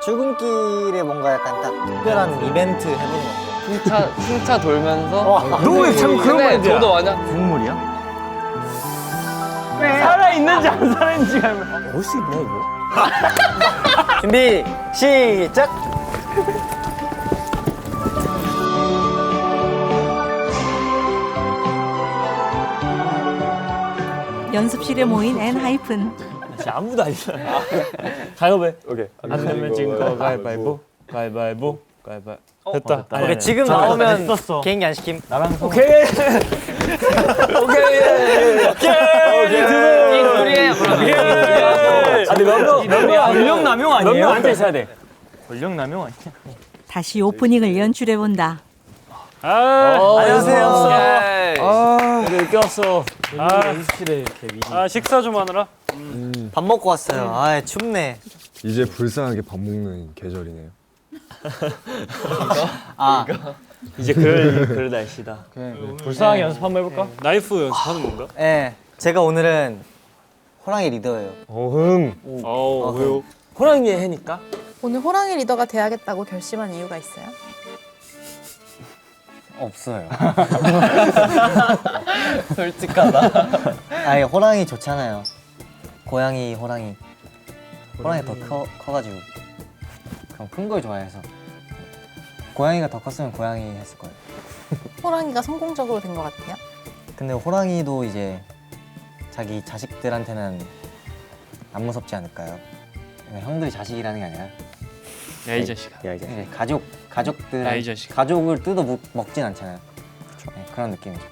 출근길에 뭔가 약간 딱 특별한 이벤트 해보는 거 같아요. 승차 돌면서. 너 왜 자꾸 그런 말 근데 해? 저도 완전 국물이야? 살아있는지 안 살아있는지 알면 올 수 있나 이거? 준비 시작. 연습실에 모인 엔하이픈. 진짜 아무도 아니잖아. 가위바위보. 오케이. 안 되면 지금 거 가위바위보. 가위바위보. 가위바위보. 됐다. 오케이, 지금 나오면 개인기 안 시킴. 나랑 오케이. 소리예요 그러면. 아니 권력 남용 아니에요? 몇명 앉아 있어야 돼. 권력 남용 아니야? 다시 오프닝을 연출해 본다. 안녕하세요. 늦게 왔어. 연습실에 이렇게 미리. 식사 좀 하느라. 밥 먹고 왔어요. 아 춥네. 이제 불쌍하게 밥 먹는 계절이네요. 이제 그럴 날씨다. 불쌍하게 연습 한번 해볼까? 나이프 연습하는 건가? 네, 제가 오늘은 호랑이 리더예요. 왜요? 호랑이 해니까? 오늘 호랑이 리더가 돼야겠다고 결심한 이유가 있어요? 없어요. 솔직하다. 아니 호랑이 좋잖아요. 고양이, 호랑이. 호랑이 더 커가지고. 그럼 큰 걸 좋아해서. 고양이가 더 컸으면 고양이 했을 거예요. 호랑이가 성공적으로 된 것 같아요? 근데 호랑이도 이제 자기 자식들한테는 안 무섭지 않을까요? 형들이 자식이라는 게 아니라. 야 이 자식아. 이제 가족들 야, 이 자식아. 가족을 뜯어 먹진 않잖아요. 네, 그런 느낌이죠.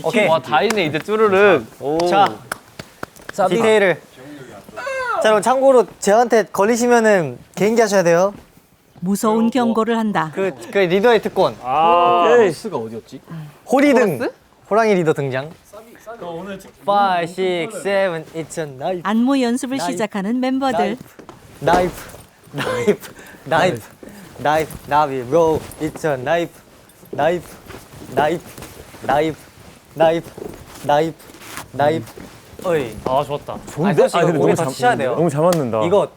오케이. 와다 있네 이제 쭈르륵. 자, 디테일을. 자, 그럼 참고로 저한테 걸리시면은 개인기 하셔야 돼요. 무서운 경고를 한다. 그 리더의 특권. 스가 어디였지? 호리등. 호랑이 리더 등장. 5, 6, 7, it's a knife. 안무 연습을 시작하는 멤버들. Knife. Roll. It's a knife. Knife. 어이. 아 좋았다. 좋은데? 아니, 근데 너무 더 치셔야 돼요. 너무 잘 맞는다. 이거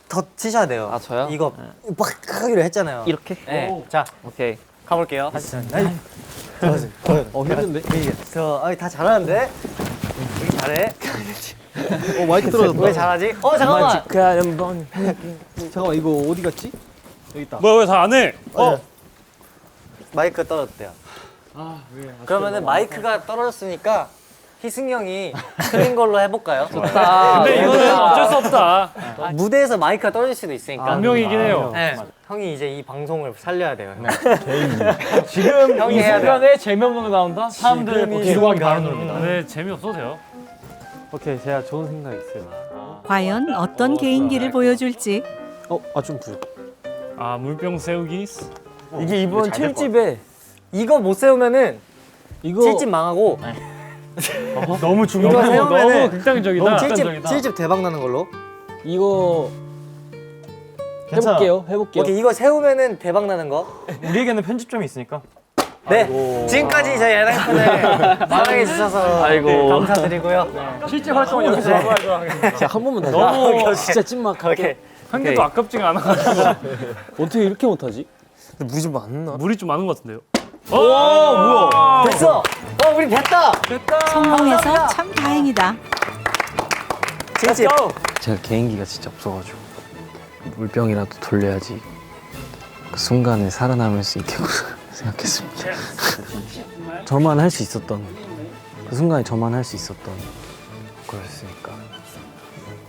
더 치셔야 돼요. 아 저요? 이거 막 하기로 했잖아요. 이렇게? 네. 자, 오케이. 가볼게요. 힘든데? 다 잘하는데? 되게 잘해. 마이크 떨어졌다. 왜 잘하지? 잠깐만. 잠깐만 이거 어디 갔지? 여기 있다. 뭐야 왜 다 안 해? 마이크 떨어졌대요. 그러면은 마이크가 떨어졌으니까 희승이 형이 틀린 걸로 해볼까요? 근데 이거는 어쩔 수 없다. 무대에서 마이크가 떨어질 수도 있으니까. 운명이긴 해요. 네. 형이 이제 이 방송을 살려야 돼요. 지금 형이 이 해야 순간에 재미없는 거 나온다? 사람들 기도하기 바라는 네 재미없어도 돼요. 오케이 제가 좋은 생각이 있어요. 과연 어떤 개인기를 보여줄지. 좀 부족. 물병 세우기. 이게 이번 7집에 이거 못 세우면은 이거 7집 망하고 너무 중요해. 이거 세우면은 너무 극단적이다. 7집 대박 나는 걸로. 이거 해볼게요. 오케이, 이거 세우면은 대박 나는 거. 우리에게는 편집점이 있으니까. 네, 지금까지 저희 엔하이픈을 사랑해 주셔서 아이고. 감사드리고요. 실제 활동은 여기서 하겠습니다. 한 번만 더. 너무 진짜 찐막하게. 한 개도 아깝지가 않아가지고. 어떻게 이렇게 못하지? 근데 물이 좀 많나? 물이 좀 많은 것 같은데요. 뭐야? 됐어. 우리 됐다. 성공해서 참 다행이다. 7집. 제가 개인기가 진짜 없어가지고 물병이라도 돌려야지 그 순간에 살아남을 수 있다고 생각했습니다. 저만 할 수 있었던 그 순간에 저만 할 수 있었던 거였으니까.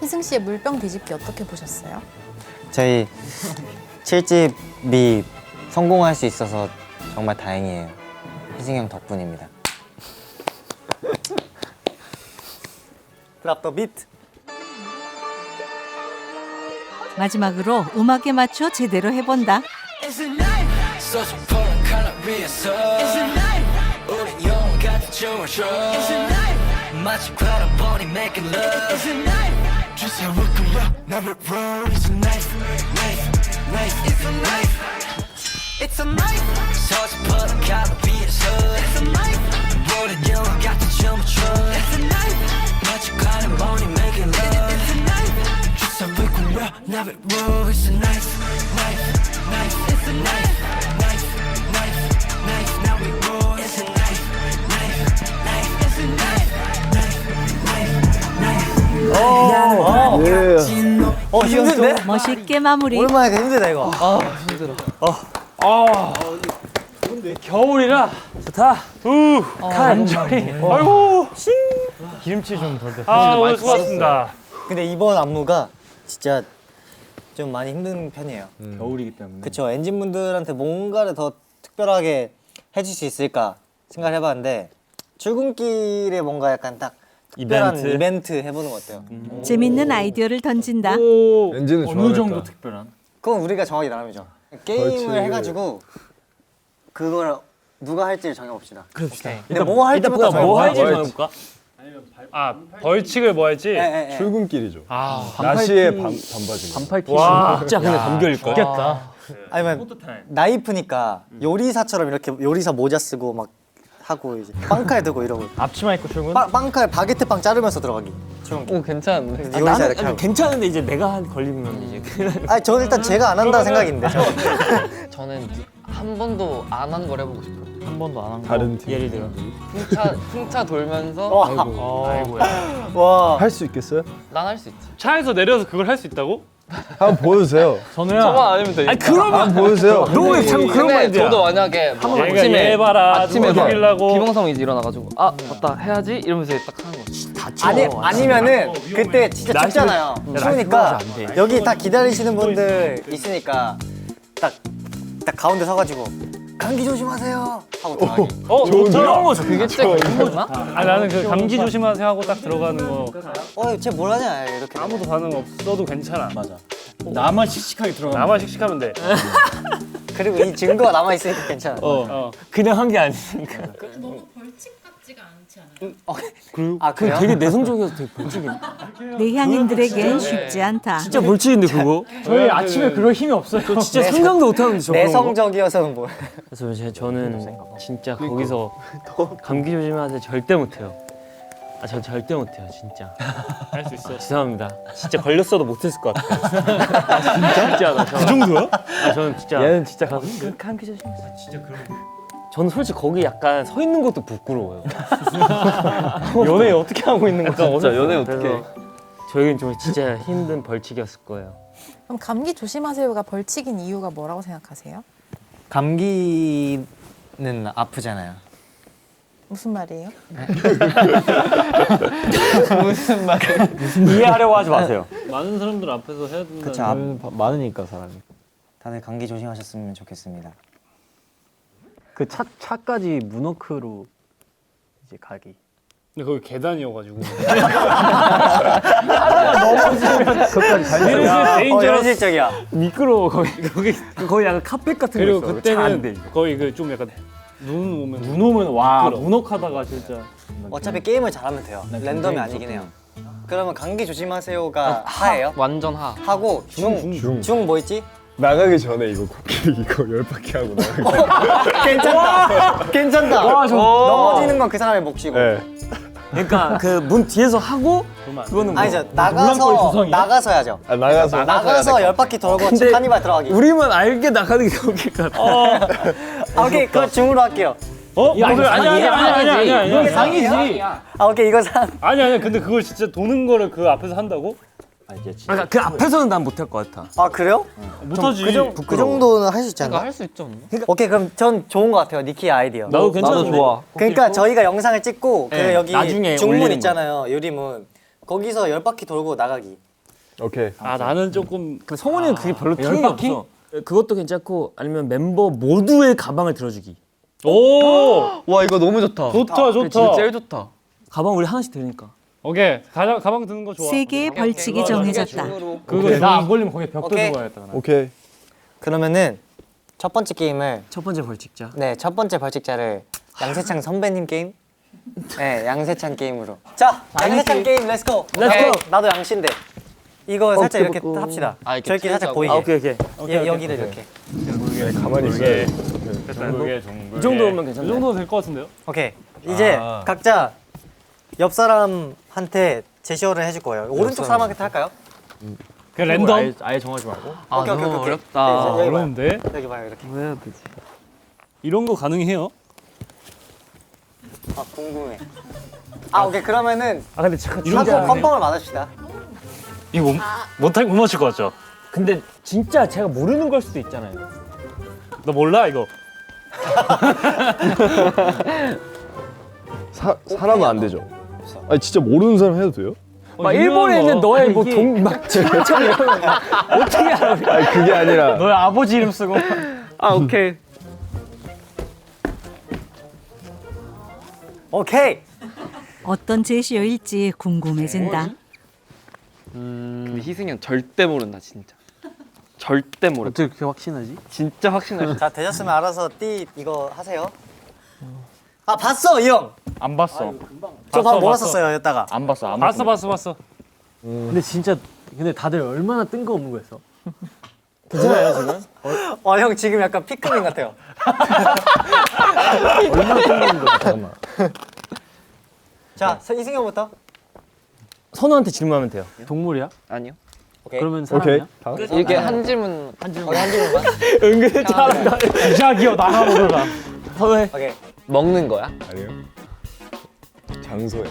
희승 씨의 물병 뒤집기 어떻게 보셨어요? 저희 7집이 성공할 수 있어서 정말 다행이에요. 희승이 형 덕분입니다. 드랍 더 비트. 마지막으로 음악에 맞춰 제대로 해본다. It's a knife. 서슬퍼런 가루 위에서 It's a knife. 모든 영화 같은 춤을 춰 It's a knife. 마치 가는 money making love It's a knife. 주사 위고 real, never raw. It's a knife, knife, knife. It's a knife, knife, knife, knife. Now we raw. It's a knife, knife, knife. It's a knife, knife, knife. 힘든데? 멋있게 마무리. 오랜만에 힘들다 이거. 겨울이라 좋다. 간절히. 아이고. 기름칠 좀 덜 돼. 아 오늘 수고하셨습니다. 근데 이번 안무가 진짜 좀 많이 힘든 편이에요. 겨울이기 때문에. 그쵸. 엔진분들한테 뭔가를 더 특별하게 해줄 수 있을까 생각을 해봤는데 출근길에 뭔가 약간 딱 특별한 이벤트 해보는 거 어때요? 재밌는 아이디어를 던진다. 엔진은 어느 좋아하겠다. 정도 특별한? 그건 우리가 정하기 나름이죠. 게임을 해가지고 그걸 누가 할지를 정해봅시다. 그럽시다. 근데 뭐 할지부터 뭐 할지 정해볼까? 정해볼까? 아 벌칙을 뭐 할지. 출근길이죠. 아 나시에 반바지. 반팔 티. 와. 진짜 근데 감겨일 거야. 좋겠다. 아니면 나이프니까 요리사처럼 이렇게 요리사 모자 쓰고 막 하고 이제 빵칼 들고 이러고 앞치마 입고 출근? 빵칼 바게트 빵 자르면서 들어가기. 출근길. 오 괜찮은데. 요리사 나는 이렇게 하고. 괜찮은데 이제 내가 걸리면 이제 큰일 나니까. 아니 저는 일단 제가 안 한다는 생각인데. 저는 한 번도 안 한 걸 해보고 싶어요. 한 번도 안 한 거. 다른 팀. 예를 들어. 풍차 돌면서 아이고야. 와. 할 수 있겠어요? 난 할 수 있지. 차에서 내려서 그걸 할 수 있다고? 한번 보여주세요. 전우야. 저만 아니면 되니까. 아니 그러면 한번 보여주세요. 너 왜 자꾸 그런 거 근데 해야 저도 만약에 뭐 얘가 얘 봐라. 아침에 누가 죽이려고. 비몽사몽 이제 일어나가지고 아 맞다 해야지 이러면서 딱 하는 거지. 아니면은 그때 진짜 춥잖아요. 추우니까 안 돼. 여기 다 기다리시는 분들 있으니까 딱 가운데 서가지고 감기 조심하세요 하고 들어가기. 이런 거 그게 진짜 괜찮나? 아 나는 그 감기 조심하세요 하고 딱 들어가는 거 쟤뭘 하냐 이렇게. 아무도 반응 없어도 괜찮아. 맞아. 나만 씩씩하게 들어가. 나만 씩씩하면 돼. 그리고 이 증거가 남아 있으니까 괜찮아. 그냥 한 게 아니니까. 너무 벌칙 같지가 않지 않아요? 아 그래요? 되게 내성적이어서 되게 벌칙이네. 내향인들에겐 쉽지 않다. 진짜 벌칙인데 그거? 저희 아침에 그럴 힘이 없어요. 저 진짜 상상도 못하는데 저 그런 거. 내성적이어서는 뭐? 그래서 저는 진짜 거기서 감기 조심하세요 절대 못해요. 아, 전 절대 못해요, 진짜. 할 수 있어. 죄송합니다. 진짜 걸렸어도 못했을 것 같아요. 진짜 나. 그 정도야? 아, 저는 진짜. 얘는 진짜 가서 감기 조심하세요. 진짜 그런 거. 저는 솔직히 거기 약간 서 있는 것도 부끄러워요. 연애 어떻게 하고 있는 거야? 진짜 연애 어떻게 해? 저에겐 좀 진짜 힘든 벌칙이었을 거예요. 그럼 감기 조심하세요가 벌칙인 이유가 뭐라고 생각하세요? 감기는 아프잖아요. 무슨 말이에요? 무슨 말? 이해하려고 하지 마세요. 많은 사람들 앞에서 해야 된다. 그쵸. 많으니까 사람이. 다들 감기 조심하셨으면 좋겠습니다. 그 차까지 문워크로 이제 가기. 근데 거기 계단이어가지고. 그것까지 잘 데인저러스. 현실적이야. 미끄러워 거기 약간 카펫 같은 그리고 거 있어. 잘안 돼. 그때는 거의 그 좀 약간 눈 오면 눈 오면 와 미끄러워. 문억하다가 진짜. 어차피 게임을 잘하면 돼요. 랜덤이 아니긴 해요. 그러면 감기 조심하세요가 하예요? 완전 하. 하고 중 뭐 있지? 나가기 전에 이거 코끼리 이거 10바퀴 하고 나가기. 괜찮다. 넘어지는 건 그 사람의 몫이고. 네. 그러니까 그 문 뒤에서 하고 그거는 뭐 아니죠. 논란거리 구성이야? 나가서 해야죠. 아, 나가서. 나가서 10바퀴 돌고 근데 카니발 들어가기. 우리만 알게 나가는 게 웃길 것 같아. 아, 오케이. 그거 중으로 할게요. 이거 아니야. 이게 상이지. 아, 오케이. 이거 상. 아니야. 근데 그걸 진짜 도는 거를 그 앞에서 한다고? 그러니까 그 앞에서는 난 못할 것 같아. 아, 그래요? 못하지. 그 정도는 할 수 있지 않나? 할 수 있지 않나? 오케이. 그럼 전 좋은 것 같아요. 니키의 아이디어. 나도 괜찮은데. 좋아. 그러니까 저희가 영상을 찍고 그 네, 여기 나중에 중문 올리는 있잖아요. 유리문. 거기서 10바퀴 돌고 나가기. 오케이. 아 나는 조금 근데 성훈이는 그게 별로 킹이 없어. 그것도 괜찮고 아니면 멤버 모두의 가방을 들어주기. 오 와 이거 너무 좋다. 좋다. 진짜 제일 좋다. 가방 우리 하나씩 들으니까. 오케이 가방 드는 거 좋아. 세 개의 벌칙이 정해졌다. 그거 나안 걸리면 거기에 벽 오케이. 들고 가야겠다. 나. 오케이. 그러면은 첫 번째 게임을 첫 번째 벌칙자. 네, 첫 번째 벌칙자를 양세찬 선배님 게임? 네, 양세찬 게임으로. 자, 양세찬 게임 렛츠고. 렛츠고. 나도 양신데. 이거 살짝 이렇게 그거. 합시다. 아, 이렇게 저희끼리 살짝 틀자고. 보이게. 아 오케이. 여기를 이렇게. 가만히 있어요. 이 정도면 괜찮네. 이 정도는 될 것 같은데요? 오케이. 이제 각자 옆 사람한테 제시어를 해줄 거예요. 오른쪽 사람한테 할까요? 그냥 랜덤. 아예 정하지 말고. 아 오케이, 너무 오케이. 어렵다. 네, 여기 봐요. 어려운데? 여기 봐요 이렇게. 뭐 해야 되지? 이런 거 가능해요? 아 궁금해. 아 오케이 그러면은 아 근데 잠깐 이런 진짜. 거 컨펌을 받읍시다. 이거 못 맞출 것 같죠? 근데 진짜 제가 모르는 걸 수도 있잖아요. 너 몰라 이거? 사람은 안 되죠. 아니 진짜 모르는 사람 해도 돼요? 막 일본에 있는 너의 뭐동막 친척 이런 거 어떻게 알아? 아니 그게 아니라 너의 아버지 이름 쓰고. 아 오케이. 오케이. 어떤 제시어일지 궁금해진다. 근데 희승이 형 절대 모른다 진짜. 절대 모른다. 어떻게 그렇게 확신하지? 진짜 확신할 수. 자 되셨으면 알아서 띠 이거 하세요. 아 봤어 이 형. 안 봤어. 저 방금 봤어. 몰았었어요 여기다가. 안 봤어. 안 봤어. 근데 진짜 근데 다들 얼마나 뜬금없는 거였어? 괜찮아요 지금? 형 지금 약간 피크민 같아요. 얼마나 뜬금없는 거야? 잠깐만. 자 이승이 형부터. 선우한테 질문하면 돼요. 동물이야? 아니요. 그러면 오케이. 사람이야? 다음. 이렇게 한 질문 은근 잘한다. 기자기어 나가보더라. 선우해. 오케이. 먹는 거야? 아니요. 장소예요.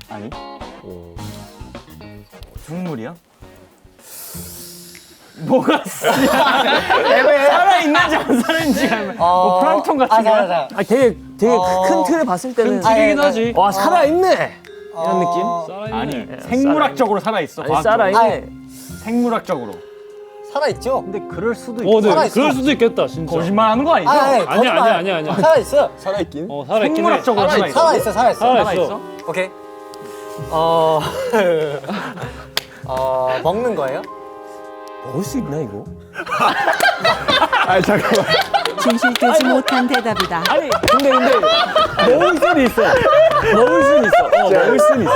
아니. 동물이야? 뭐가 살아 있는지 안 살아있는지 알면. 뭐 플랑톤 같은 거. 자. 아 되게 큰 틀을 봤을 때는 틀이긴 하지. 와 살아 있네. 이런 느낌? 살아있네. 생물학적으로 살아 있어. 아니 살아 있네. 생물학적으로. 살아있죠? 근데 그럴 수도 네, 살아있어. 그럴 수도 있겠다 진짜. 거짓말하는 거 아니죠? 아니야. 살아있어. 살아있긴? 살아있긴 해. 생물학적으로 살아 있어. 살아있어. 오케이. 먹는 거예요? 먹을 수 있나 이거? 아니 잠깐만. 진실되지 못한 대답이다. 아니 근데 먹을 수는 있어. 먹을 수는 있어. 먹을 수는 있어.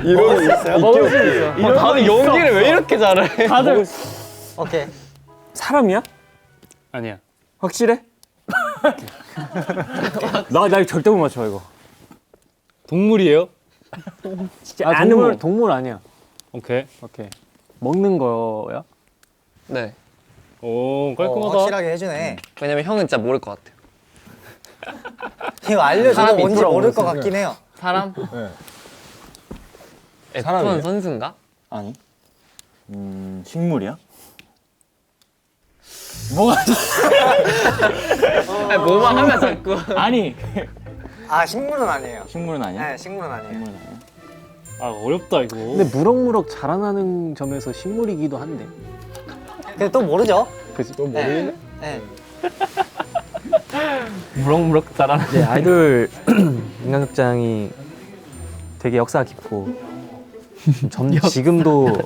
이런 있어요? 먹을 수는 있어. 이런 다들 연기를 왜 이렇게 잘해? 다들 오케이. 사람이야? 아니야. 확실해? 나 이거 절대 못 맞춰 이거. 동물이에요? 진짜 아 동물 아니야. 오케이. 먹는 거야? 네. 오 깔끔하다. 확실하게 해주네. 왜냐면 형은 진짜 모를 것 같아요. 이거 알려줘도 사람이 뭔지 있더라고, 모를 것 같긴 해요. 사람? 네. F1 선수인가? 아니. 식물이야? 아니, 뭐만 하면 자꾸. 아니. 아 식물은 아니에요. 식물은 아니야? 네 식물은 아니에요. 아 어렵다 이거. 근데 무럭무럭 자라나는 점에서 식물이기도 한데. 근데 또 모르죠? 그지? 또 모르겠네. 네. 무럭무럭 자라는. 네, 아이돌 인간극장이 되게 역사가 깊고 지금도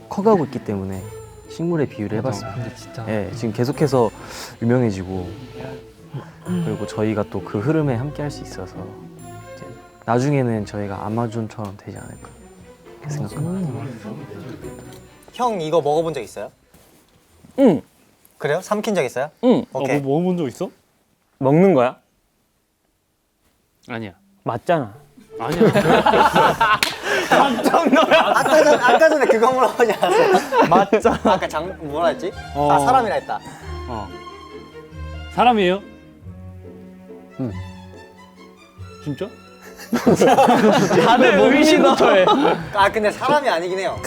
커가고 있기 때문에 식물의 비유를 해봤습니다. 진짜. 네, 지금 계속해서 유명해지고 그리고 저희가 또 그 흐름에 함께 할 수 있어서 이제 나중에는 저희가 아마존처럼 되지 않을까 이렇게 생각합니다. 형 이거 먹어본 적 있어요? 응. 그래요? 삼킨 적 있어요? 응. 오케이. 뭐 먹어본 적 있어? 먹는 거야? 아니야. 맞잖아. 아니야. 아까 전에 그거 물어보지 않았어요? 맞잖아. 아까 뭐라 했지? 아 사람이라 했다. 사람이에요? 응. 진짜? 다들 의심부터 해. 아 근데 사람이 아니긴 해요.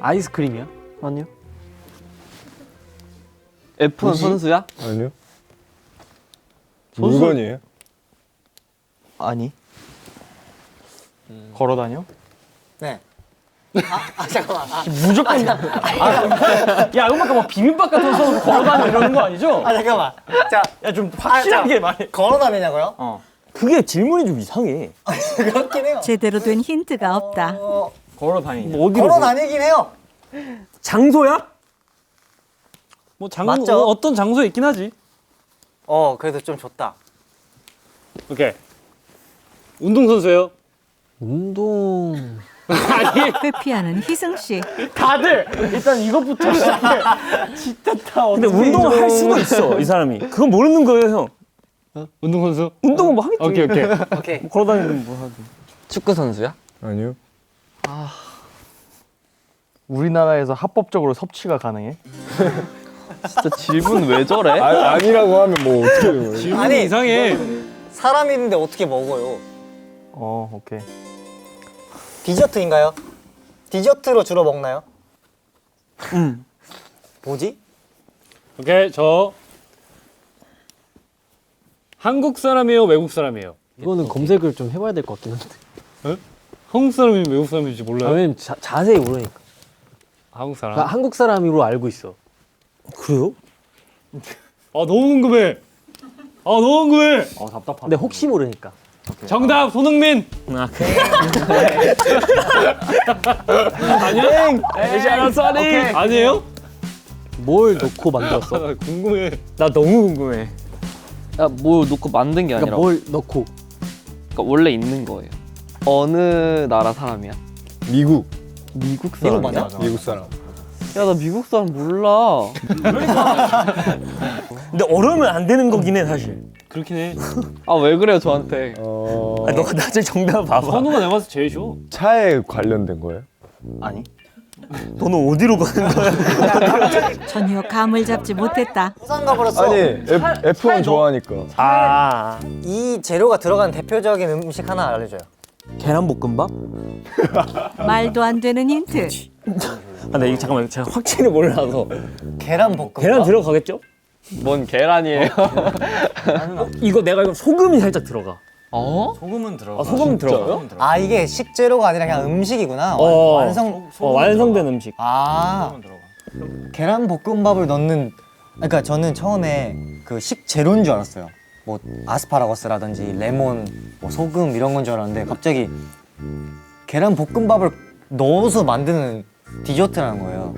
아이스크림이야? 아니요. F1 선수야? 아니요. 물건이에요? 아니. 걸어 다녀? 네. 잠깐만. 무조건. 야, 음악가 막 비빔밥 같은 거 써서 걸어 다녀 이러는 거 아니죠? 잠깐만. 자, 야, 좀 확실하게 말해. 걸어 다니냐고요? 그게 질문이 좀 이상해. 그렇긴 해요. 제대로 된 힌트가 없다. 걸어 다니냐? 뭐 어디로? 걸어 다니긴 해요. 장소야? 뭐 맞죠? 어떤 장소에 있긴 하지. 그래도 좀 좋다. 오케이. 운동 선수예요? 운동 회피하는 희승 씨. 다들 일단 이것부터 시작해. 진짜 다. 근데 운동을 할 수도 있어 이 사람이. 그건 모르는 거예요 형. 운동 선수? 운동은 뭐 하겠지. 오케이. 오케이. 뭐 걸어 다니는 뭐 하지. 축구 선수야? 아니요. 우리나라에서 합법적으로 섭취가 가능해? 진짜 질문 왜 저래? 아니라고 하면 뭐 어떻게 되는 거예요? 질문이 아니, 이상해. 사람이 있는데 어떻게 먹어요? 오케이. 디저트인가요? 디저트로 주로 먹나요? 뭐지? 오케이, 저 한국 사람이에요, 외국 사람이에요? 이거는 검색을 좀 해봐야 될 것 같긴 한데. 한국 사람이 외국 사람인지 아, 몰라요? 왜냐면 자세히 모르니까. 한국 사람. 그러니까 한국 사람으로 알고 있어. 그래요? 아, 너무 궁금해. 아, 너무 궁금해. 답답하다. 근데 혹시 모르니까. 정답 손흥민. 아니야? 아니에요? 뭘 넣고 만들었어? 나 궁금해. 나 너무 궁금해. 야, 뭐 놓고 만든 게 그러니까 아니라 뭘 넣고. 그러니까 원래 있는 거예요. 어느 나라 사람이야? 미국. 미국 사람. 맞아? 미국 사람. 야, 나 미국 사람 몰라. 근데 어려우면 안 되는 거긴 해 사실. 그렇긴 해. 아, 왜 그래요 저한테? 너가 나중에 정답 봐봐. 선우가 내가 봤을 때 제일 쉬워. 차에 관련된 거예요? 아니. 너는 어디로 가는 거야? 전혀 감을 잡지 못했다. 부산 가버렸어. 아니 F1 좋아하니까. 이 재료가 들어간 대표적인 음식 하나 알려줘요. 계란볶음밥? 말도 안 되는 힌트. 근데 이거 잠깐만 제가 확실히 몰라서. 계란볶음밥. 계란 들어가겠죠? 뭔 계란이에요? 이거 내가 이거 소금이 살짝 들어가. 어? 소금은 들어가. 소금 들어가요? 아 이게 식재료가 아니라 그냥 음식이구나. 완성된 음식. 아 계란볶음밥을 넣는. 그러니까 저는 처음에 그 식재료인 줄 알았어요. 뭐 아스파라거스라든지 레몬, 뭐 소금 이런 건 줄 알았는데 갑자기 계란볶음밥을 넣어서 만드는 디저트라는 거예요.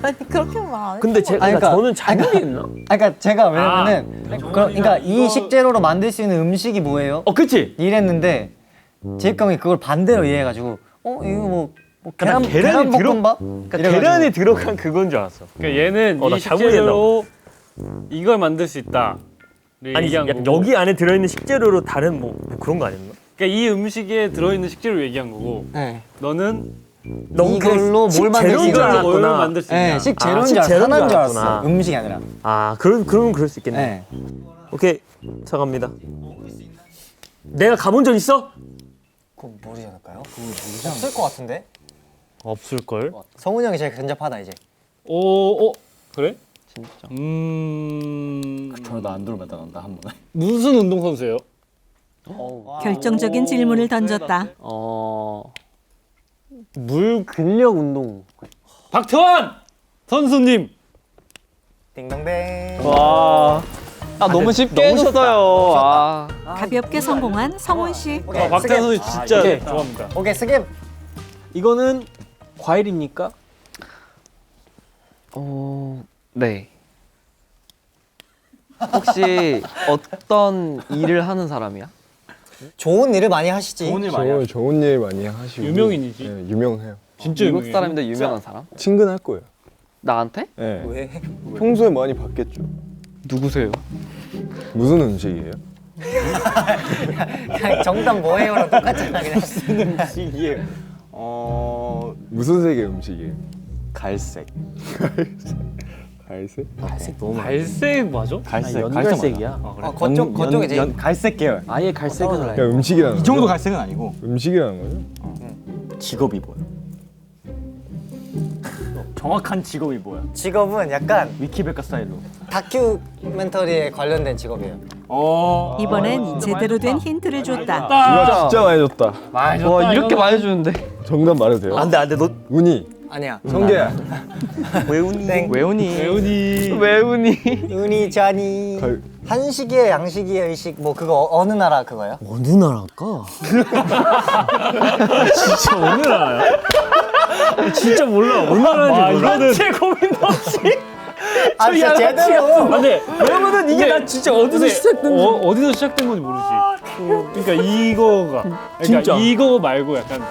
아니 그렇게 말. 근데 그러니까- 저는 잘못 했나? 그러니까 제가 왜냐면은 그러니까 이 식재료로 만들 수 있는 음식이 뭐예요? 그치? 이랬는데 제이크 형이 그걸 반대로 이해해가지고 이거 뭐 계란이 계란볶음밥? 그러니까 계란이 들어간 그건 줄 알았어. 그러니까 얘는 나 이 잘못 식재료로 이걸 만들 수 있다. 아니 약간 여기 안에 들어있는 식재료로 다른 뭐 그런 거 아니었나? 그러니까 이 음식에 들어있는 식재료 얘기한 거고. 네. 너는 이걸로 뭘 만들 수 식재료인 줄 있냐? 뭘 알았구나. 만들 수 있냐? 네, 식재료인 아, 줄 알았어. 식재료인 하나인 줄 줄 알았어. 알았구나. 음식이 아니라. 그럼 그럴 수 있겠네. 네. 오케이, 자 갑니다. 내가 가본 적 있어? 그거 모르지 않을까요? 없을 것 같은데? 없을 걸. 성훈이 형이 제일 근접하다 이제. 오, 그래? 진짜. 저도 안 들어봤다 나한 번. 무슨 운동 선수예요? 결정적인 질문을 던졌다. 물 근력 운동. 박태환 선수님. 띵동댕. 와. 아, 너무 쉽게 해줬어요. 아. 가볍게 성공한 성훈 씨. 오케이, 박태환 선수 진짜 오케이. 좋아합니다. 오케이 스킵. 이거는 과일입니까? 네. 혹시 어떤 일을 하는 사람이야? 좋은 일을 많이 하시지. 좋은 일 많이 하시고. 유명인이지. 네, 유명해요. 진짜 미국 유명해요. 사람인데 유명한 사람? 친근할 거예요. 나한테? 네. 왜? 평소에 많이 봤겠죠. 누구세요? 무슨 음식이에요? 그냥 정답 뭐예요랑 똑같잖아 그냥. 음식이에요. 무슨 색의 음식이에요? 갈색. 갈색? 갈색 너무. 갈색 맞아? 갈색. 연갈색이야. 그쪽이지. 갈색 계열. 아예 갈색은 아니야. 그냥 음식이라는 이 정도 거죠? 갈색은 아니고 음식이라는 거죠? 직업이 뭐야? 정확한 직업이 뭐야? 직업은 약간 위키백과 스타일로. 다큐멘터리에 관련된 직업이에요. 이번엔 제대로 된 힌트를 줬다. 이거 진짜 많이 줬다. 와, 이렇게 많이 주는데. 정답 말해도 돼요? 안돼 너 운이. 아니야. 성계야. 왜 웃니? 땡. 왜 우니? 왜 우니? 은이 자니. 한식이에요, 양식이에요, 의식 뭐 그거 어느 나라 그거예요? 어느 나라일까? 진짜 어느 나라야? 진짜 몰라. 어느 나라인지 몰라. 이거는 고민도 없이. 아 진짜 제대로. 근데 왜냐면은 이게 나 진짜 어디서 시작된 어디서 시작된 건지 모르지. 그러니까 이거가. 그러니까 진짜. 이거 말고 약간.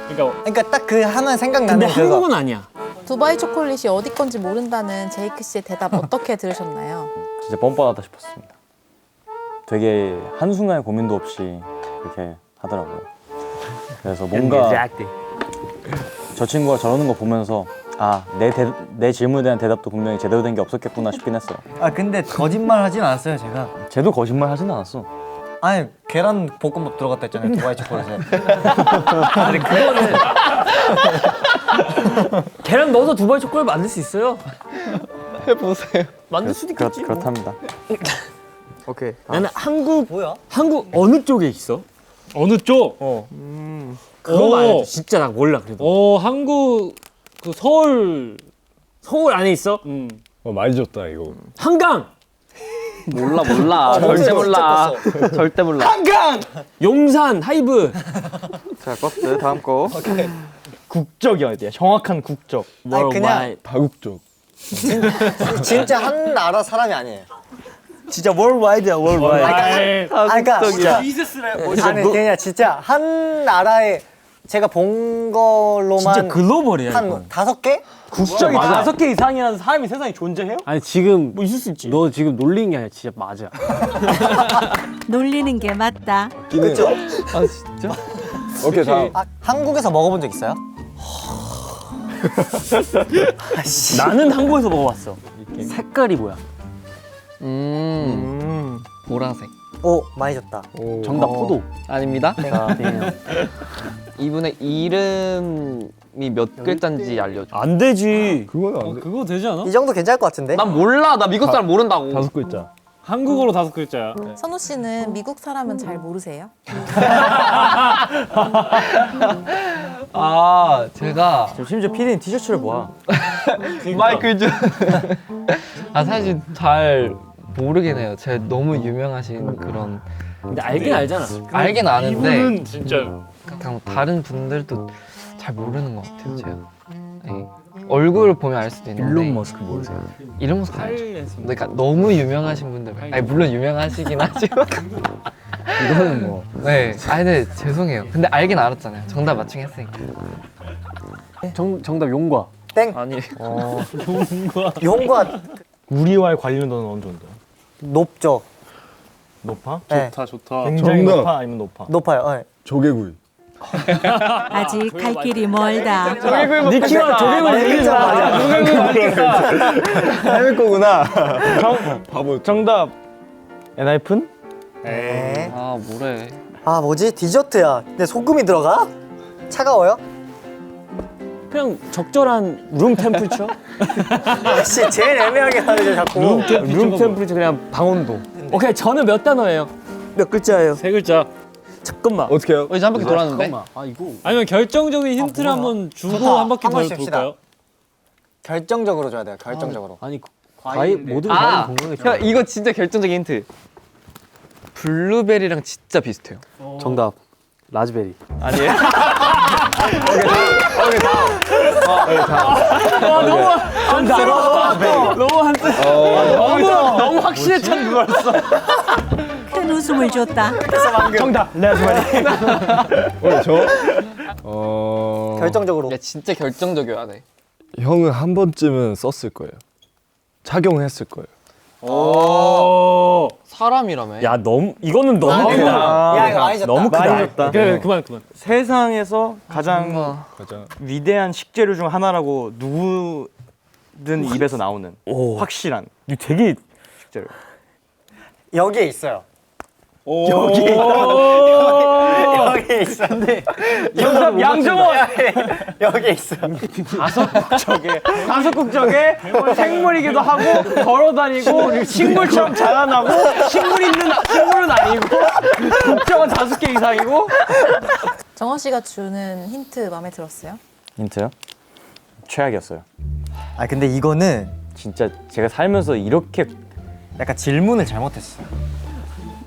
그러니까 그러니까 딱 그 하면 생각나는 근데 그거. 한국은 아니야. 두바이 초콜릿이 어디 건지 모른다는 제이크 씨의 대답 어떻게 들으셨나요? 진짜 뻔뻔하다 싶었습니다. 되게 한순간의 고민도 없이 그렇게 하더라고요. 그래서 뭔가 저 친구가 저러는 거 보면서 내 질문에 대한 대답도 분명히 제대로 된 게 없었겠구나 싶긴 했어요. 아 근데 거짓말 하진 않았어요 제가. 쟤도 거짓말 하진 않았어. 아니 계란 볶음밥 들어갔다 했잖아요 두바이 초콜릿에. 아니 그거는 계란 넣어서 두바이 초콜릿 만들 수 있어요. 해보세요. 만들 수도 있겠지. 그렇답니다. 오케이. 나는 한국 뭐야? 어느 쪽에 있어? 어느 쪽? 그거만 오. 알려줘. 진짜 나 몰라 그래도. 한국 그 서울. 서울 안에 있어? 많이 줬다 이거. 한강, 몰라. 절대 몰라. 절대 몰라. 한강, 용산, 하이브. 자, 껐어요. 다음 거. 국적이어야 돼. 정확한 국적. 아니, 그냥 다국적. 진짜 한 나라 사람이 아니에요. 진짜 월와이드야 월와이드. 그러니까 진짜 아니 그냥 진짜 한 나라에 제가 본 걸로만 진짜 글로벌이야. 한 이건. 5개? 국적이 5개 이상이라는 사람이 세상에 존재해요? 아니 지금 뭐 있을 수 있지. 너 지금 놀리는 게 아니라 진짜 맞아. 놀리는 게 맞다. 그렇죠. 아, 진짜? 오케이 다음. 아, 한국에서 먹어본 적 있어요? 나는 한국에서 먹어봤어. 색깔이 뭐야? 보라색. 오 많이 줬다. 정답 포도. 아닙니다. 아니에요. 이분의 이름이 몇 글자인지 알려줘. 안 되지. 그거는 안 돼. 그거 되지 않아? 이 정도 괜찮을 것 같은데? 난 몰라. 나 미국 사람 모른다고. 5글자. 한국어로 5글자야. 선우 씨는 미국 사람은 잘 모르세요? 아, 제가 심지어 PD는 티셔츠를 봐. 마이클 준. 아, 사실 잘 모르긴 해요. 제 너무 유명하신 그런. 근데 알긴 알잖아. 알긴 아는데 이분은 진짜 그냥 다른 분들도 잘 모르는 것 같아요. 제가. 네. 얼굴을 보면 알 수도 있는데. 일론 머스크 모르세요? 일론 머스크 알죠. 그러니까 너무 유명하신 분들. 아니 물론 유명하시긴 하지만. 이거는 뭐. 네. 아니 근데 죄송해요. 근데 알긴 알았잖아요. 정답 맞추긴 했으니까. 정답 용과. 땡. 아니. 용과 우리와의 관련은 너는 어느 정도? 높죠. 높아? 네. 좋다. 굉장히 정답. 높아 아니면 높아? 높아요. 네. 조개구이. 아직 갈 길이 멀다. 니키와 조개구이 얘기하지 마. 해외 거구나. 바보. 정답. 엔하이픈? 네. 아 뭐래. 아 뭐지? 디저트야. 근데 소금이 들어가? 차가워요? 그냥 적절한 룸 템퍼처? 씨 제일 애매하게 하죠 자꾸. 룸 템퍼처 그냥 방온도. 오케이 저는 몇 단어예요? 몇 글자예요? 3글자. 잠깐만. 어떻게 해요? 이제 한 바퀴 돌았는데. 아 이거. 아니면 결정적인 힌트를 뭐야? 한번 주고 좋다. 한 바퀴 한 더 번씩 합시다. 돌까요? 결정적으로 줘야 돼요. 결정적으로. 아니 과일 모두 아, 과일 건강에 좋아. 형 이거 진짜 결정적인 힌트. 블루베리랑 진짜 비슷해요. 정답 라즈베리. 아니에요? 너무 확실했던 그거였어. 큰 웃음을 줬다. 정답 라즈베리. 결정적으로. 야 진짜 결정적이어야 돼. 형은 한 번쯤은 썼을 거예요. 착용했을 거예요. 오. 사람이라며. 야 너무 이거는 너무 크다. 야 이거 많이 줬다. 너무 크다. 많이 줬다. 그만. 세상에서 가장 가자. 위대한 식재료 중 하나라고 누구든 입에서 나오는 확실한. 이거 되게 식재료. 여기에 있어요. 여기 있어. 근데 정답 양정원. 여기 있어. 다섯 국적에 생물이기도 하고 걸어다니고 식물처럼 자라나고 식물은 아니고 국적은 5개 이상이고. 정원 씨가 주는 힌트 마음에 들었어요? 힌트요? 최악이었어요. 아 근데 이거는 진짜 제가 살면서 이렇게 약간 질문을 잘못했어.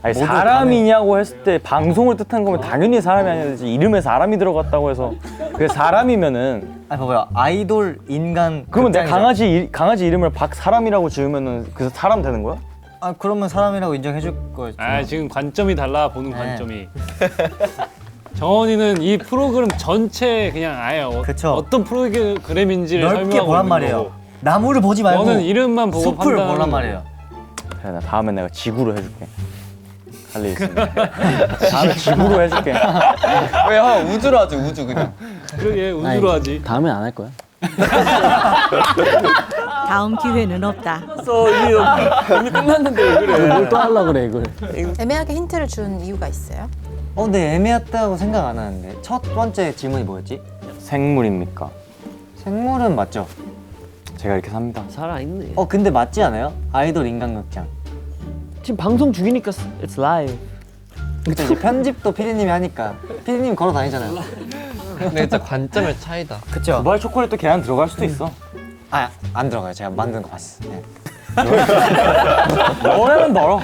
아니 모두 사람이냐고 했을 때 방송을 뜻한 거면 당연히 사람이 아니야 되지. 이름에 사람이 들어갔다고 해서 그게 사람이면은 아 봐봐요. 아이돌 인간. 그러면 내 극장이죠. 강아지 이름을 박사람이라고 지으면은 그 사람 되는 거야? 아 그러면 사람이라고 인정해줄 거지. 아 지금 관점이 달라 보는 네. 관점이. 정원이는 이 프로그램 전체 그냥 아예 그쵸. 어떤 프로그램인지를 넓게 설명하고 보란 있는 말이에요. 거고. 나무를 보지 말고 너는 이름만 보고 숲을 판단하는 보란 거고. 말이에요. 그래 나 다음엔 내가 지구로 해줄게. 할 일 있으면. 다음에 지구로 해줄게. 왜 형 우주로 하지 우주 그냥. 그러게 우주로 하지. 다음엔 안 할 거야. 다음 기회는 없다. 이미 끝났는데 왜 그래? 뭘 또 하려고 그래 이걸. 애매하게 힌트를 준 이유가 있어요? 근데 애매했다고 생각 안 하는데 첫 번째 질문이 뭐였지? 생물입니까? 생물은 맞죠? 제가 이렇게 삽니다. 살아있네. 근데 맞지 않아요? 아이돌 인간극장. 지금 방송 중이니까 it's live. 그쵸, 이제 편집도 피디님이 하니까 피디님 걸어 다니잖아요. 근데 진짜 관점의 차이다. 그쵸? 두바이 초콜릿도 계란 들어갈 수도 있어. 안 들어가요. 제가 만든 거 봤어. 네. 너라면 멀어.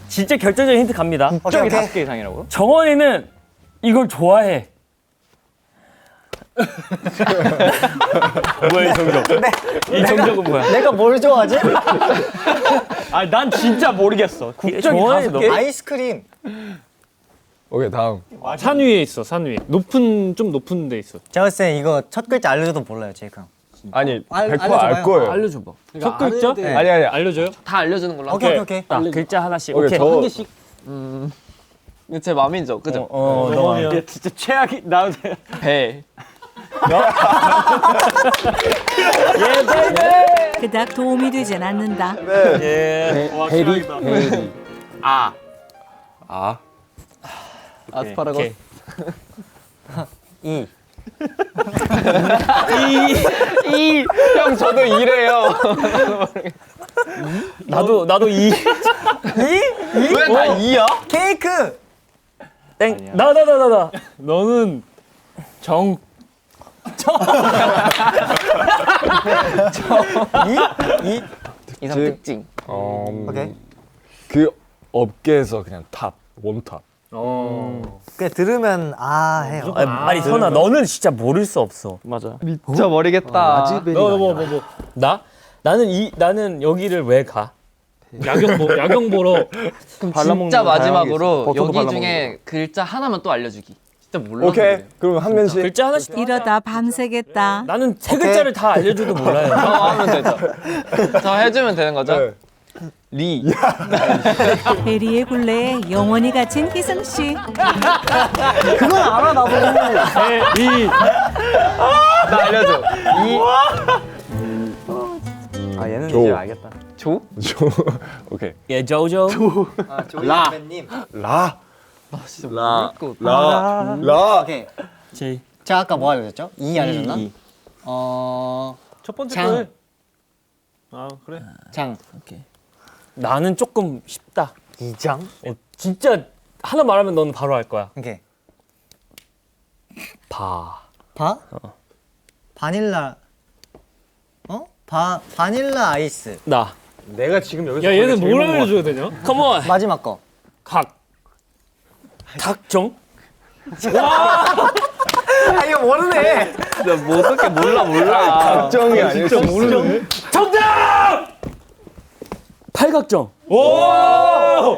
진짜 결정적인 힌트 갑니다. 국적이 오케이. 5개 이상이라고요? 정원이는 이걸 좋아해. 뭐야 이 정적? 이 정적은 뭐야? 내가 뭘 좋아하지? 아 난 진짜 모르겠어. 국적이 정원이 5개? 아이스크림. 오케이 다음. 산 위에 있어. 산 위에. 좀 높은 데 있어. 제가 봤을 때 이거 첫 글자 알려줘도 몰라요, 제이크 형. 아니 100% 알려줘봐요. 알 거예요. 알려줘봐. 첫 글자? 네. 아니 알려줘요? 다 알려주는 걸로. 오케이. 아, 글자 하나씩. 오케이, 오케이. 저- 한 개씩. 이거 제 마음이죠, 그죠? 너가 진짜 최악이 나도 돼. 배. 그닥 도움이 되진 않는다. 베리. 아. 아스파라거스. 이. 형 저도 이래요. 나도 이. 왜 다 이야? 케이크. 땡. 나. 너는 정. 이상 즉- 특징. 오케이. 그 업계에서 그냥 탑, 원탑. 그냥 들으면 해요. 아니 선아 너는 진짜 모를 수 없어. 맞아. 진짜 모르겠다. 나는 여기를 왜 가? 야경 보러. 진짜 마지막으로 버터도 여기 발라먹는 중에 글자 하나만 또 알려주기. 진짜 몰라. 오케이. 그럼 한 명씩. 글자 하나씩. 이러다 밤새겠다. 나는 세 글자를 다 알려줘도 몰라요. 하면 되죠. 저 해주면 되는 거죠? 네. 리. 베리의 굴레에 영원히 갇힌 희승 씨. 그건 알아 나도. 이 나 알려줘. 얘는 조. 이제 알겠다. 조? 오케이. 예, 조조. 조이님. 라. 모르겠고. 라. 오케이. 제이. 제가 아까 뭐 알려줬죠? 이 알려줬나? 이. 첫 번째 장. 거에. 아 그래. 장. 나는 조금 쉽다. 이장? 진짜 하나 말하면 넌 바로 알 거야. 오케이. 바. 바? 바닐라. 바닐라 아이스. 나. 내가 지금 여기서 야 얘는 뭘 알려줘야 되냐? 컴온. 마지막 거. 각. 닭정. 이거 모르네. 나뭐 어떻게 몰라. 각정이 아니라 진짜 모르는. 정답! 팔각정. 오!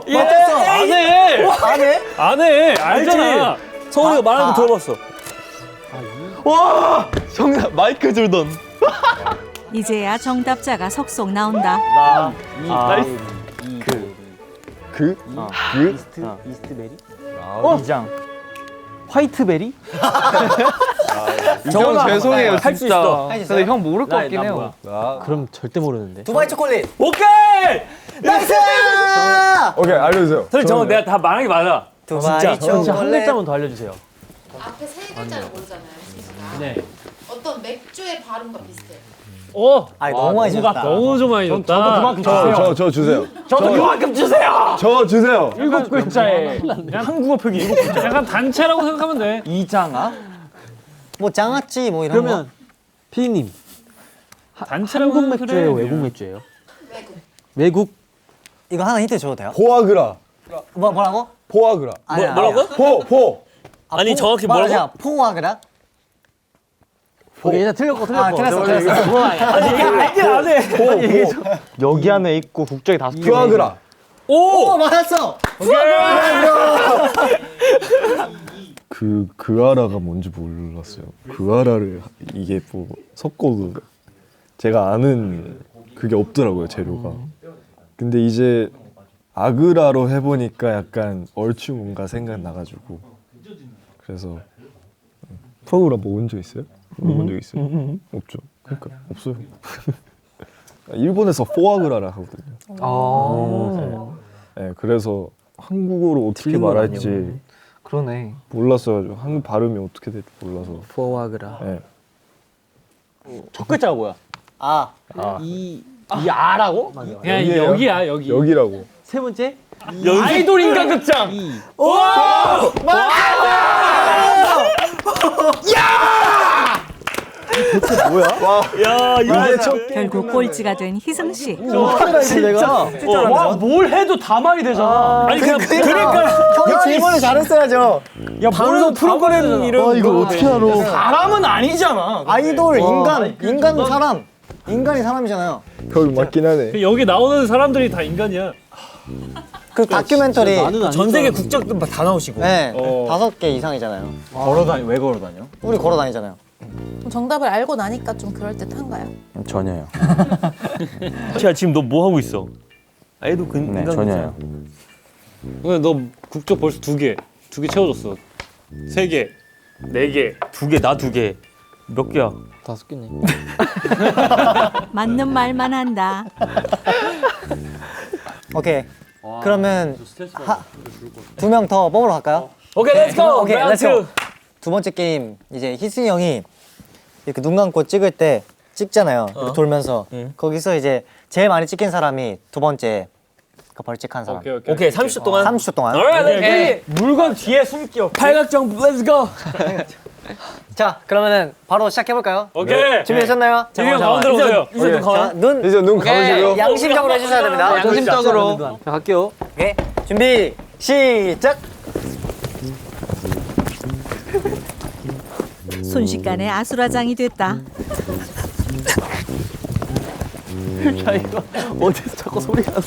맞았어. 안 해. 안 해? 안 해. 알잖아. 서울이가 말하는 거 들어봤어. 정답 마이클 조던. 이제야 정답자가 속속 나온다. 나이스. 이스트베리? 아, 이장. 화이트베리? 형 죄송해요 할수 진짜. 있어. 할수 있어요? 근데 형 모를 것 같긴 해요. 그럼 절대 모르는데. 두바이 초콜릿. 오케이. 나이스! 오케이 알려주세요. 선생님 저거 내가 다 말한 게 맞아. 두바이 진짜. 진짜 한 초콜릿. 글자만 더 알려주세요. 앞에 세 글자를 모르잖아요. 네. 어떤 맥주의 발음과 비슷해요. 너무 많이 줬다. 너무 좀 많이 줬다. 저 주세요. 저도 그만큼 주세요. 저 주세요. 일곱 글자에 한국어 표기 일곱 글자. 약간 단체라고 생각하면 돼. 이장아? 뭐 장아찌 뭐 이런 그러면 피디님 단체라고 한국 생각을 맥주예요, 해, 외국 그냥. 맥주예요? 외국. 외국. 거. 이거 하나 힌트 줘도 돼요? 포아그라. 뭐라고? 포아그라. 아니야, 뭐라고? 포. 아니, 정확히 뭐라고? 말하자. 포아그라? 오케이 일단 틀렸고. 틀렸어. 아니 이게 안 해. 여기 안에 있고 국적이 5개. 퓨아그라. 오, 맞았어. 그아라가 뭔지 몰랐어요. 그아라를 이게 뭐 섞어도 제가 아는 그게 없더라고요 재료가. 근데 이제 아그라로 해보니까 약간 얼추 뭔가 생각 나가지고 그래서 푸아그라 뭐 온 적 있어요? 물어본 적 있어요? 없죠. 그러니까 없어요. 일본에서 포아그라라 하거든요. 네, 그래서 한국어로 어떻게 틀린 건 말할지 그러네. 몰랐어요. 한국 발음이 어떻게 될지 몰라서. 포아그라. 네. 첫 글자가 뭐야? 아 이 아라고? 야 여기예요? 여기야 여기. 여기라고. 세 번째? 아이돌 인간극장. 야 이거 결국 꼴찌가 된 희승 씨. 내가 뭘 해도 다 말이 되잖아. 아니 그러니까 형이 질문을 잘했어야죠. 야 방송 프로그램 이름 이거 어떻게 알아? 사람은 아니잖아. 아이돌 인간 사람 인간이 사람이잖아요. 별 맞긴 하네. 여기 나오는 사람들이 다 인간이야. 그 다큐멘터리 전 세계 국적도 다 나오시고. 네 5개 이상이잖아요. 왜 걸어 다녀? 우리 걸어 다니잖아요. 그럼 정답을 알고 나니까 좀 그럴듯한가요? 전혀요. 야 지금 너 뭐 하고 있어? 아이도 그 네, 인간 전혀요. 근데 너 국적 벌써 2개 채워줬어. 3개, 4개. 2개 나 2개. 몇 개야? 5개네. 맞는 말만 한다. 오케이. 그러면 2명 더 뽑으러 갈까요? 오케이, 렛츠고. 오케이, 렛츠고. 두 번째 게임 이제 희승이 형이 이렇게 눈 감고 찍을 때 찍잖아요. 이렇게 돌면서 거기서 이제 제일 많이 찍힌 사람이 두 번째 그 벌칙한 사람. 오케이, 30초 동안. 30초 동안. 오케이. 물건 뒤에 숨겨. 팔각정 렛츠고. 자, 그러면은 바로 시작해 볼까요? 오케이. 준비되셨나요? 이형 가운데로 오세요. 이제 자, 눈 이제 눈 감으시고. 양심적으로 해주셔야 됩니다. 양심적으로. 자, 갈게요. 오케이. 준비 시작. 순식간에 아수라장이 됐다. 야, 이거 어디서 자꾸 소리가 나.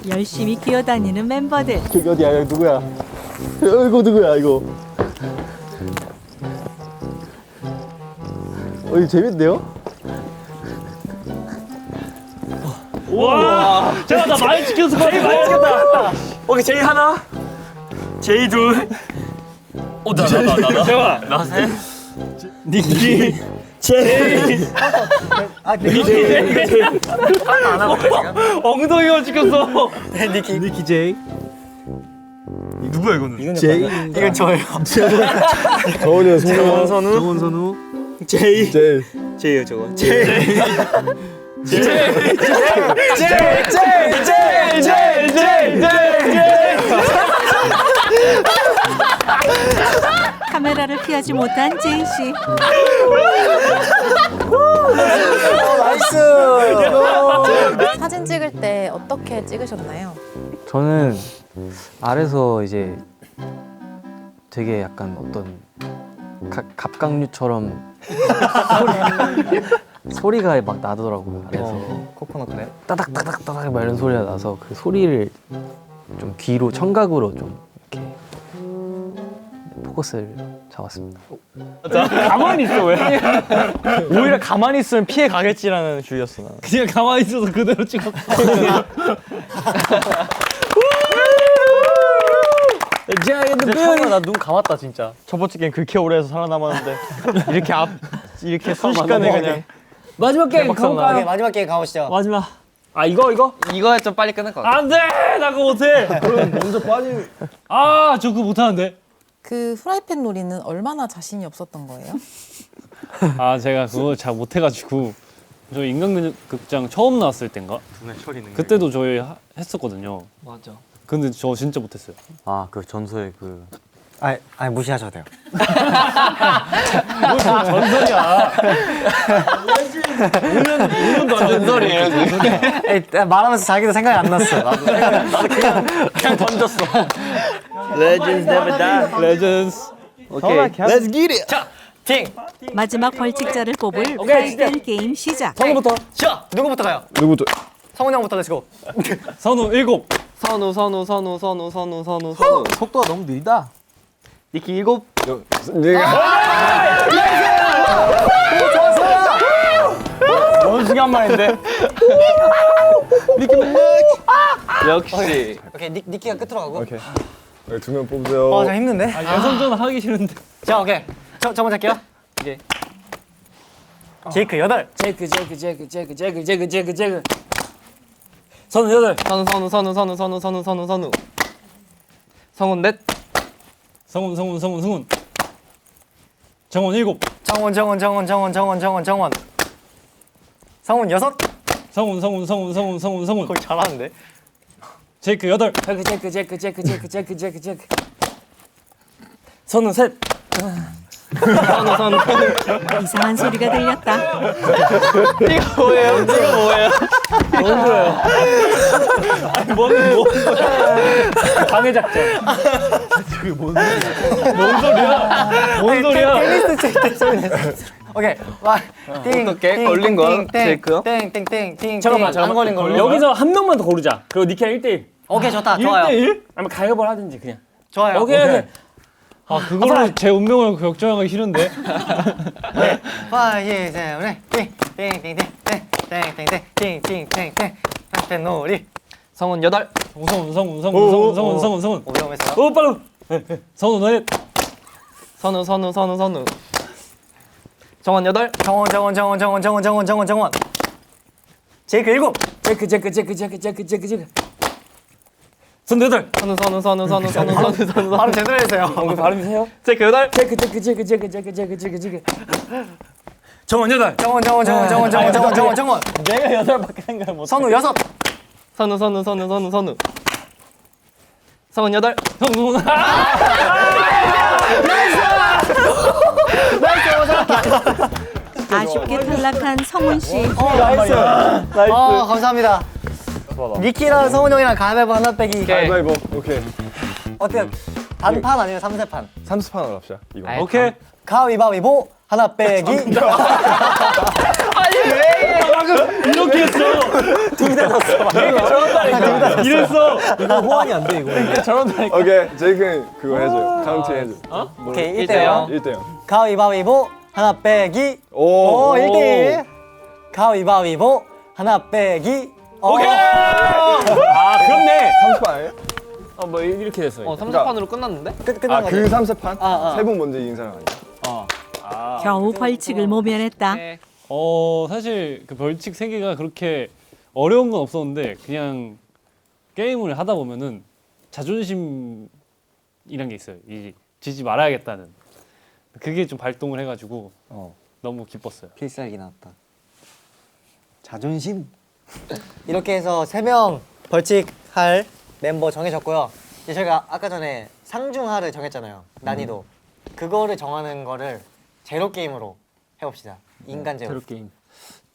열심히 기어다니는 멤버들. 저기 어디야? 여기 누구야? 이거 누구야 이거? 이거 재밌는데요? 와. 제가 나 많이 지켰을 것 같아. 많이 지켰다. 오케이, 제이 하나. 제이 둘. 나. 제가 나 셋. 니키. 제이. 안 하고 지금. 엉덩이가 지켰어. 니키 제이. 누구야 이거는? 제이. 이건 저예요. 정원이 형, 송영. 정원 선우. 제이. 제이. 제이요 저거. 제이. 카메라를 피하지 못한 제이 씨. 나이스. 사진 찍을 때 어떻게 찍으셨나요? 저는 아래서 이제 되게 약간 어떤 갑각류처럼 소리가 막 나더라고요. 그래서 코코넛 그래? 따닥따닥따닥 막 이런 소리가 나서 그 소리를 좀 귀로 청각으로 좀 이렇게 포커스를 잡았습니다. 가만히 있어 왜? 오히려 가만히 있으면 피해 가겠지라는 주의였어 나. 그냥 가만히 있어서 그대로 찍었어. 처음에 나 눈 감았다 진짜. 첫 번째 게임 그렇게 오래 해서 살아남았는데 이렇게 순식간에 그냥. 마지막 게임 가볼까요? 오케이, 마지막 게임 가보시죠. 마지막. 아 이거? 이거 좀 빨리 끝날 것 같아. 안 돼! 나 그거 못해! 먼저 빠지. 아, 저 그거 못하는데. 그 프라이팬 놀이는 얼마나 자신이 없었던 거예요? 아, 제가 그거 잘 못해가지고. 저 인간극장 처음 나왔을 땐가? 그때도 저희 했었거든요. 맞아. 근데 저 진짜 못했어요. 아 그 전설의 그. 아니 무시하셔도 돼요. 전설이야. 5년도 안 전설이에요. 말하면서 자기도 생각이 안 났어. 나도 그냥 던졌어. Legends never die. 레전스. 오케이. Let's get it. 마지막 벌칙자를 뽑을 프라이팬 게임 시작. 성우부터. 자, 누구부터 가요? 누구부터? 성훈 형부터 렛츠고. 선우 7. 선우. 속도가 너무 느리다. 니키 7. 내가. 두 개 한 마리인데. 역시. 오케이 니키가 끝으로 가고. 오케이. 네, 2명 뽑으세요. 저 힘든데. 여성전 하기 싫은데. 자 오케이. 저 먼저 할게요. 오케이. 제이크 8. 제이크. 선우 8. 선우. 성훈 넷. 성훈. 정원 7. 정원. 성훈 6. 성훈. 거의 잘하는데. 제이크 8. 제이크. 선우 3. 이상한 소리가 들렸다. 방해 작전. 뭔 소리야? 테니스 칠 소리. 오케이. 와. 어떻게? 걸린 거? 제이크? 땡땡땡. 잠깐만. 안 걸린 걸로. 여기서 한 명만 더 고르자. 그리고 니키랑 1대1. 오케이 좋다. 좋아요. 1대1? 아니면 가위바위보를 하든지 그냥. 좋아요. 오케이. 아 그걸로 제 운명을 걱정하기 싫은데. 5, 6, 7, 8. 땡땡땡. 놀이. 성훈 8. 성훈. 오병했어요. 오 빨리. 성훈 8. 선우. 정원 8. 정원. 제이크 7. 제이크. 선우 8. 선우. 바로 제대로 했어요. 오늘 발음이세요? 제이크 8. 제이크. 정원 8. 정원. 내가 8밖에 생각 못. 선우 6. 선우. 성훈 8. 아쉽게 탈락한 성훈 씨. 감사합니다. 니키랑 성훈 형이랑 가위바위보 하나 빼기. 가위바위보. 오케이. 어때요? 단판 아니면 3세판? 30판으로 합시다. 이거. 아이, 오케이. 가위바위보 하나 빼기. 이렇게 했어. 이랬어. 이거 호환이 안 돼 이거. 오케이. 제이크는 그거 해줘. 카운트 해줘. 오케이 1대0. 1대0. 가위바위보 하나 빼기. 오 1대1. 가위바위보 하나 빼기. 오케이. 아 그렇네. 30판 아니에요? 뭐 이렇게 됐어요. 3사판으로 끝났는데? 끝난 거지. 그 3세판? 아. 3분 먼저 이긴 사람 아니야? 겨우 벌칙을 모면했다. 사실 그 벌칙 3개가 그렇게 어려운 건 없었는데 그냥 게임을 하다 보면은 자존심이란 게 있어요. 이 지지 말아야겠다는 그게 좀 발동을 해가지고 너무 기뻤어요. 필살기 나왔다. 자존심. 이렇게 해서 3명 벌칙할 멤버 정해졌고요. 이제 저희가 아까 전에 상중하를 정했잖아요. 난이도. 그거를 정하는 거를 제로 게임으로 해봅시다. 인간 제로. 제로 게임.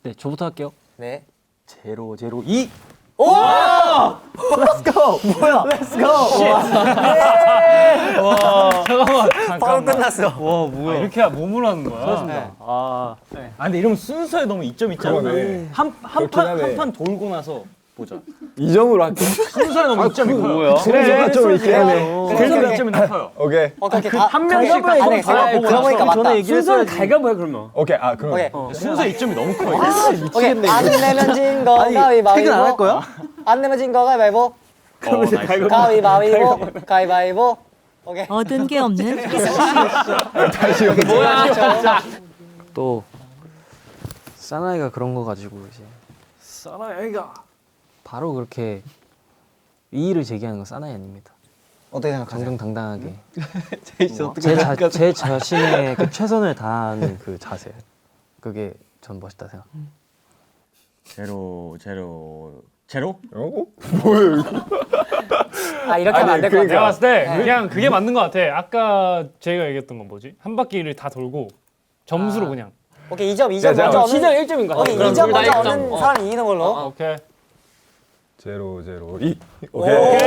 네, 저부터 할게요. 네. 제로 2. 오! Let's go. 뭐야? Let's go. 잠깐만. 바로 끝났어. 와 뭐야? 이렇게 몸으로 하는 거야? 네. 아 근데 이러면 순서에 너무 이점 있잖아. 그러네. 한판 하네. 한 판 돌고 나서 보자. 2점으로 할게. 순서에 너무 이점이 커요. 뭐야? 순서가 좀 있긴 하네. 순서에 이점이 높아요. 오케이. 그렇게 한 명씩 다 아니, 들어보니까 맞다. 순서를 가위바위보 해 그러면. 오케이. 그럼. 오케이. 순서에 이점이 너무 커요. 오케이. 안 내면 진 거 가위바위보. 퇴근 안 할 거야? 안 내면 진 거 가위바위보. 가위바위보. 오케이. 얻은 게 없는 희승 씨. 다시 여기. 또 사나이가 그런 거 가지고 이제 사나이가. 바로 그렇게 이의를 제기하는 건 사나이 아닙니다. 어떻게 생각하세요? 정정당당하게 제이씨 제 자신의 그 최선을 다하는 그 자세, 그게 전 멋있다 생각. 제로. 뭐야 이거? 이렇게 하면 안 될 것 같아요. 내가 봤을 때 그냥 그게 맞는 것 같아. 아까 제가 얘기했던 건 뭐지? 한 바퀴를 다 돌고 점수로 그냥. 오케이 2점 자, 먼저 얻는. 시작 1점인 거 오케이 같아. 2점 먼저 둘다 얻는 1점. 사람이 이기는 걸로. 오케이. 0, 0, 2. 오케이. 오케이.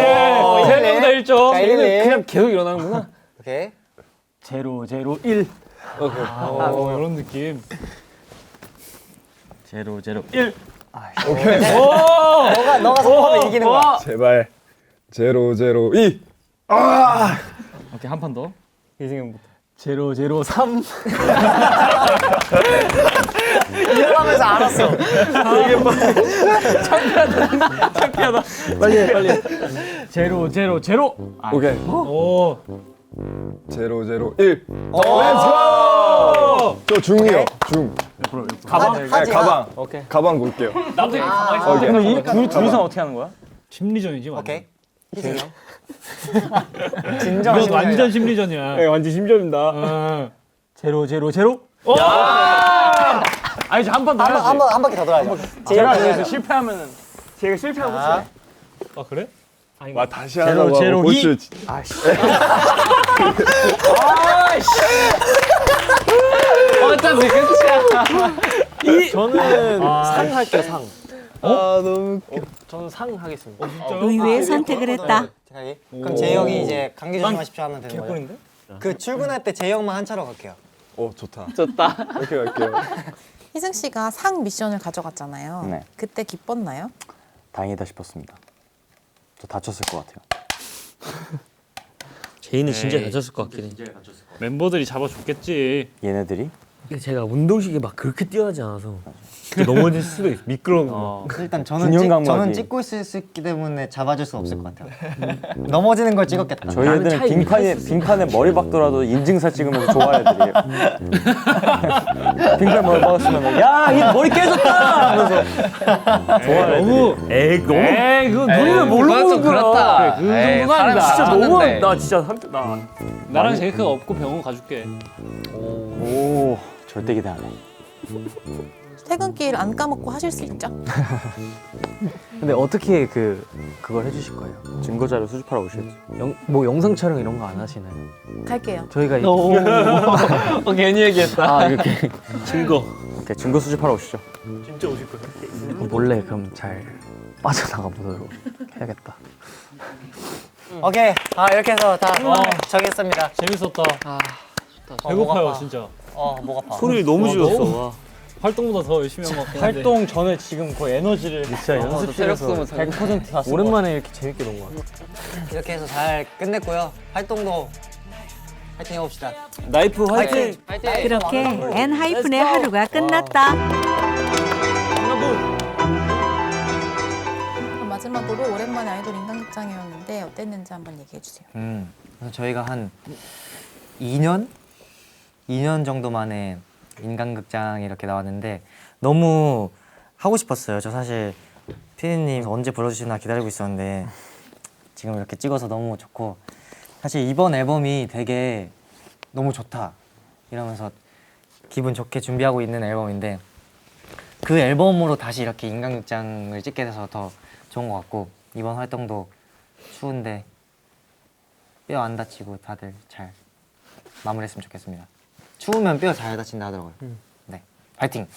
세 명 다 1점. 자 1, 1. 그냥 계속 일어나는구나. 오케이. 제로 1. 이런 느낌. 제로. 오케이. 너가 성공하면 이기는 거야. 제발. 0, 0, 2. 오케이 한 판 더. 이승현부터. 제로 3. 일어나면서 알았어. 제로 제로 제로. 오케이. 오. 001. 렛츠고! 저 중이요. 중. 가방. 네, 가방. 오케이. 가방 볼게요. 나도 오케이. 그럼 이 둘이서 어떻게 하는 거야? 심리전이지 완전. 오케이. 희승이 형. 이건 완전 심리전이야. 네, 완전 심정입니다. 어. 제로 제로 제로. 아니 한 번 더 해야지. 한 바퀴 더 돌아야죠. 제가 여기서 실패하면은 제가 실패하고 아, 아 그래? 와 다시 하라고 제로, 하고 이. 고추. 어쩐지 끝이야. 저는 상 할게요 상. 아 너무 저는 상 하겠습니다. 의외의 선택을 했다. 그럼 재희 형이 이제 감기 조심하십시오 하면 되는 거예요? 그 출근할 때 재희 형만 한 차로 갈게요. 좋다. 좋다. 이렇게 갈게요. 희승 씨가 상 미션을 가져갔잖아요. 네. 그때 기뻤나요? 다행이다 싶었습니다. 저 다쳤을 것 같아요. 제이는 진짜 다쳤을 것 같긴 해. 멤버들이 잡아줬겠지. 얘네들이 제가 운동식에 막 그렇게 뛰어나지 않아서 넘어질 수도 있어. 미끄러운 거. 일단 균형 감각이. 저는 찍고 있기 때문에 잡아줄 수 없을 것 같아요. 넘어지는 걸 찍었겠다. 저희 애들은 빙판에 머리 박더라도 인증사 찍으면서 좋아해 드려요. 빙판 머리 박았으면 야이 머리 깨졌다 하면서 좋아해. 너무 에이 그거 눈을 모르고 좀 그렇다. 그 에이, 정도는 아니다. 사람 진짜 너무 아는데. 나 진짜 한때 나 나랑 제이크가 없고 병원 가줄게. 오 절대 기대 안 해. 퇴근길 안 까먹고 하실 수 있죠? 근데 어떻게 그걸 해주실 거예요? 증거 자료 수집하러 오셔야지. 뭐 영상 촬영 이런 거 안 하시나요? 갈게요. 저희가 괜히 얘기했다. 이렇게 증거. 오케이, 증거 수집하러 오시죠. 진짜 오실 거예요? 몰래 그럼 잘 빠져나가 보도록 해야겠다. 오케이. 이렇게 해서 다 정했습니다. 재밌었다. 아, 좋다. 배고파요 아파. 진짜. 목 아파. 소리를 너무 질렀어. 활동보다 더 열심히 한 것 같긴 한데. 활동 전에 지금 거의 에너지를 진짜 연습실에서 체력 100% 왔어. 오랜만에 이렇게 재밌게 논 것 같아요. 이렇게 해서 잘 끝냈고요. 활동도 파이팅 해봅시다. 나이프 화이팅! 그렇게 엔하이픈의 하루가 끝났다. 그럼 마지막으로 오랜만에 아이돌 인간극장이었는데 어땠는지 한번 얘기해 주세요. 그래서 저희가 한 2년 정도 만에 인간극장에 이렇게 나왔는데 너무 하고 싶었어요. 저 사실 피디님 언제 불러주시나 기다리고 있었는데 지금 이렇게 찍어서 너무 좋고, 사실 이번 앨범이 되게 너무 좋다 이러면서 기분 좋게 준비하고 있는 앨범인데, 그 앨범으로 다시 이렇게 인간극장을 찍게 돼서 더 좋은 것 같고, 이번 활동도 추운데 뼈 안 다치고 다들 잘 마무리했으면 좋겠습니다. 추우면 뼈 잘 다친다 하더라고요. 네, 파이팅!